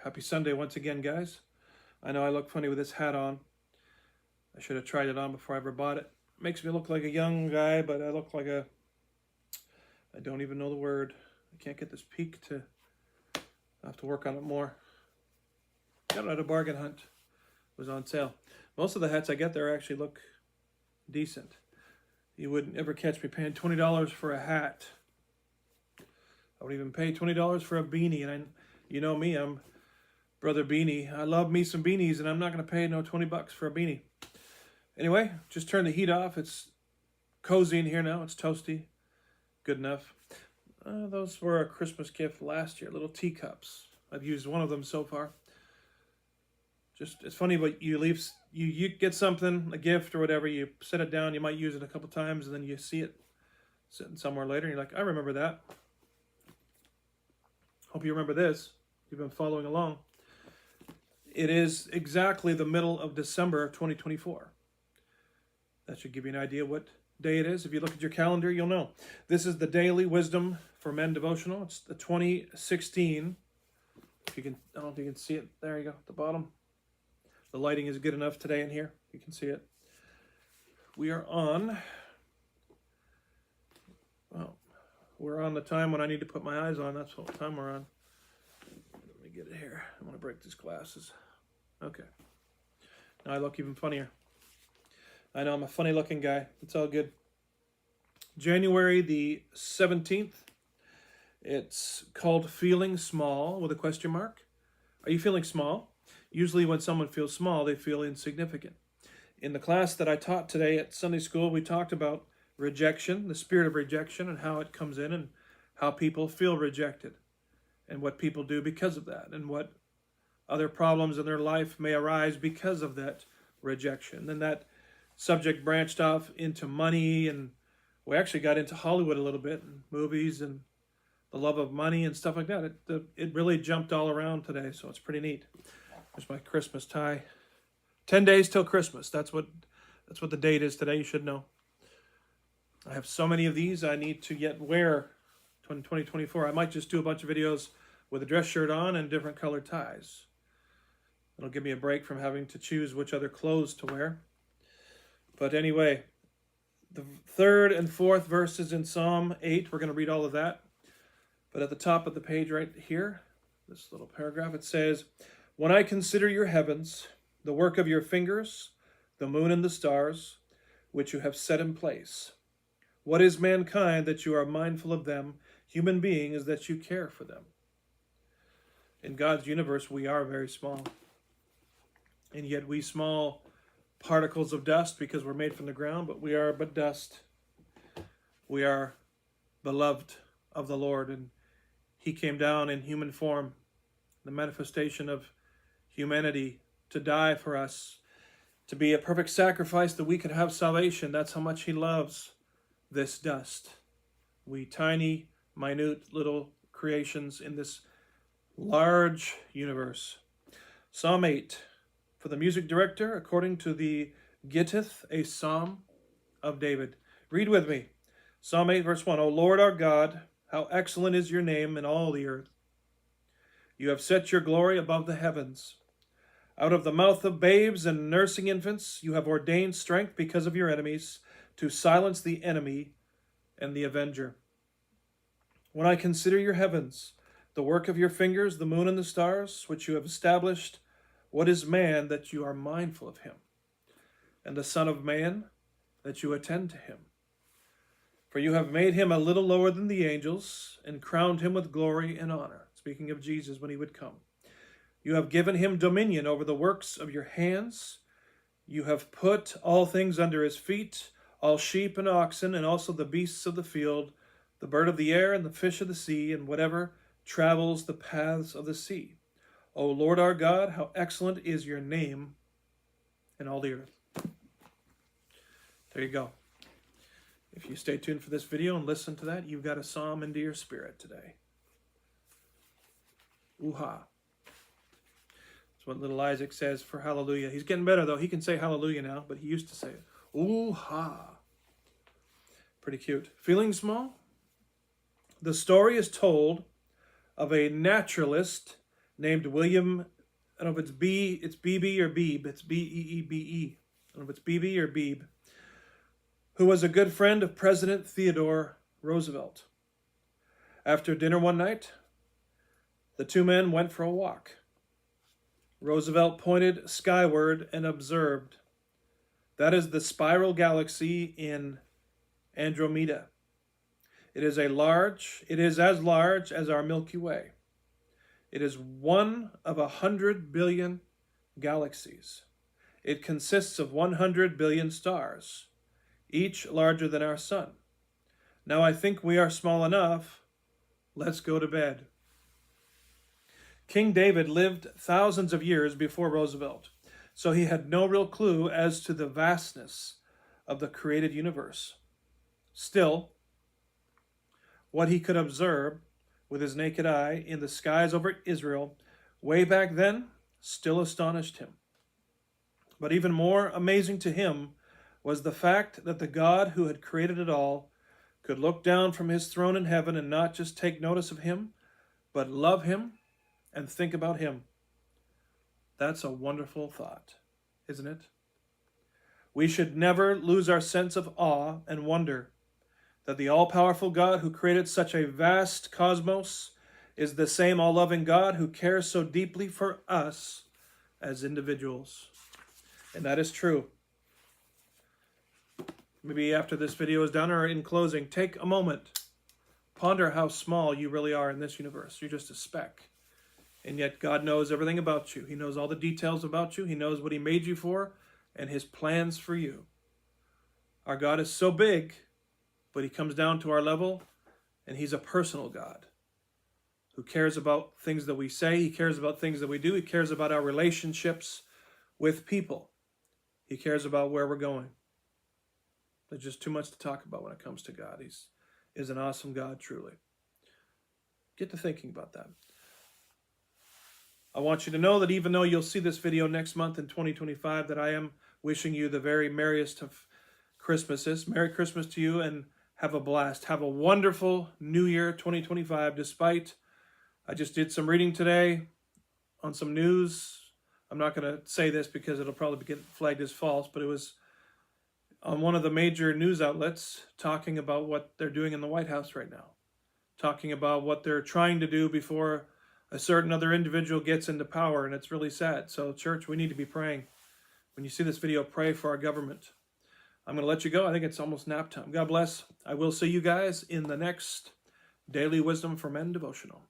Happy Sunday once again, guys. I know I look funny with this hat on. I should have tried it on before I ever bought it. Makes me look like a young guy, but I look like I don't even know the word. I can't get this peak to, I have to work on it more. Got it at a bargain hunt. It was on sale. Most of the hats I get there actually look decent. You wouldn't ever catch me paying $20 for a hat. I would even pay $20 for a beanie, and you know me, I'm Brother Beanie. I love me some beanies, and I'm not going to pay no $20 for a beanie. Anyway, just turn the heat off. It's cozy in here now. It's toasty. Good enough. Those were a Christmas gift last year, little teacups. I've used one of them so far. Just, it's funny, but you get something, a gift or whatever, you set it down, you might use it a couple times, and then you see it sitting somewhere later, and you're like, I remember that. Hope you remember this. You've been following along. It is exactly the middle of December of 2024. That should give you an idea what day it is. If you look at your calendar, you'll know. This is the Daily Wisdom for Men Devotional. It's the 2016. If you can, I don't know if you can see it. There you go, at the bottom. The lighting is good enough today in here. You can see it. We are on, well, we're on the time when I need to put my eyes on. That's what time we're on. Let me get it here. I'm going to break these glasses. Okay. Now I look even funnier. I know I'm a funny looking guy. It's all good. January the 17th. It's called Feeling Small with a question mark. Are you feeling small? Usually when someone feels small, they feel insignificant. In the class that I taught today at Sunday school, we talked about rejection, the spirit of rejection, and how it comes in and how people feel rejected and what people do because of that and what other problems in their life may arise because of that rejection. Then that subject branched off into money, and we actually got into Hollywood a little bit, and movies and the love of money and stuff like that. It really jumped all around today, so it's pretty neat. There's my Christmas tie. 10 days till Christmas. That's what the date is today. You should know. I have so many of these I need to yet wear in 2024. I might just do a bunch of videos with a dress shirt on and different colored ties. It'll give me a break from having to choose which other clothes to wear. But anyway, the third and fourth verses in Psalm 8, we're going to read all of that. But at the top of the page right here, this little paragraph, it says, "When I consider your heavens, the work of your fingers, the moon and the stars, which you have set in place. What is mankind that you are mindful of them, human beings that you care for them?" In God's universe, we are very small. And yet we small particles of dust because we're made from the ground, but we are but dust. We are beloved of the Lord, and He came down in human form, the manifestation of humanity, to die for us, to be a perfect sacrifice that we could have salvation. That's how much He loves this dust. We tiny, minute little creations in this large universe. Psalm 8. For the music director, according to the Gittith, a Psalm of David. Read with me. Psalm 8, verse 1. O Lord our God, how excellent is your name in all the earth. You have set your glory above the heavens. Out of the mouth of babes and nursing infants, you have ordained strength because of your enemies, to silence the enemy and the avenger. When I consider your heavens, the work of your fingers, the moon and the stars, which you have established, what is man that you are mindful of him, and the Son of Man that you attend to him? For you have made him a little lower than the angels, and crowned him with glory and honor. Speaking of Jesus when he would come. You have given him dominion over the works of your hands. You have put all things under his feet, all sheep and oxen, and also the beasts of the field, the bird of the air and the fish of the sea, and whatever travels the paths of the sea. O Lord our God, how excellent is your name in all the earth. There you go. If you stay tuned for this video and listen to that, you've got a psalm into your spirit today. Ooh-ha. That's what little Isaac says for hallelujah. He's getting better, though. He can say hallelujah now, but he used to say it. Ooh-ha. Pretty cute. Feeling small? The story is told of a naturalist named William, I don't know if it's Beebe or Beebe, it's Beebe. I don't know if it's Beebe or Beebe, who was a good friend of President Theodore Roosevelt. After dinner one night, the two men went for a walk. Roosevelt pointed skyward and observed, "That is the spiral galaxy in Andromeda. It is as large as our Milky Way. It is one of 100 billion galaxies. It consists of 100 billion stars, each larger than our sun. Now I think we are small enough. Let's go to bed." King David lived thousands of years before Roosevelt, so he had no real clue as to the vastness of the created universe. Still, what he could observe with his naked eye in the skies over Israel way back then still astonished him. But even more amazing to him was the fact that the God who had created it all could look down from his throne in heaven and not just take notice of him, but love him and think about him. That's a wonderful thought, isn't it? We should never lose our sense of awe and wonder that the all-powerful God who created such a vast cosmos is the same all-loving God who cares so deeply for us as individuals. And that is true. Maybe after this video is done or in closing, take a moment. Ponder how small you really are in this universe. You're just a speck. And yet God knows everything about you. He knows all the details about you. He knows what he made you for and his plans for you. Our God is so big, but he comes down to our level, and he's a personal God who cares about things that we say. He cares about things that we do. He cares about our relationships with people. He cares about where we're going. There's just too much to talk about when it comes to God. He's an awesome God, truly. Get to thinking about that. I want you to know that even though you'll see this video next month in 2025, that I am wishing you the very merriest of Christmases. Merry Christmas to you, and have a blast. Have a wonderful New Year 2025, despite I just did some reading today on some news. I'm not going to say this because it'll probably get flagged as false, but it was on one of the major news outlets talking about what they're doing in the White House right now, talking about what they're trying to do before a certain other individual gets into power, and it's really sad. So, church, we need to be praying. When you see this video, pray for our government. I'm going to let you go. I think it's almost nap time. God bless. I will see you guys in the next Daily Wisdom for Men devotional.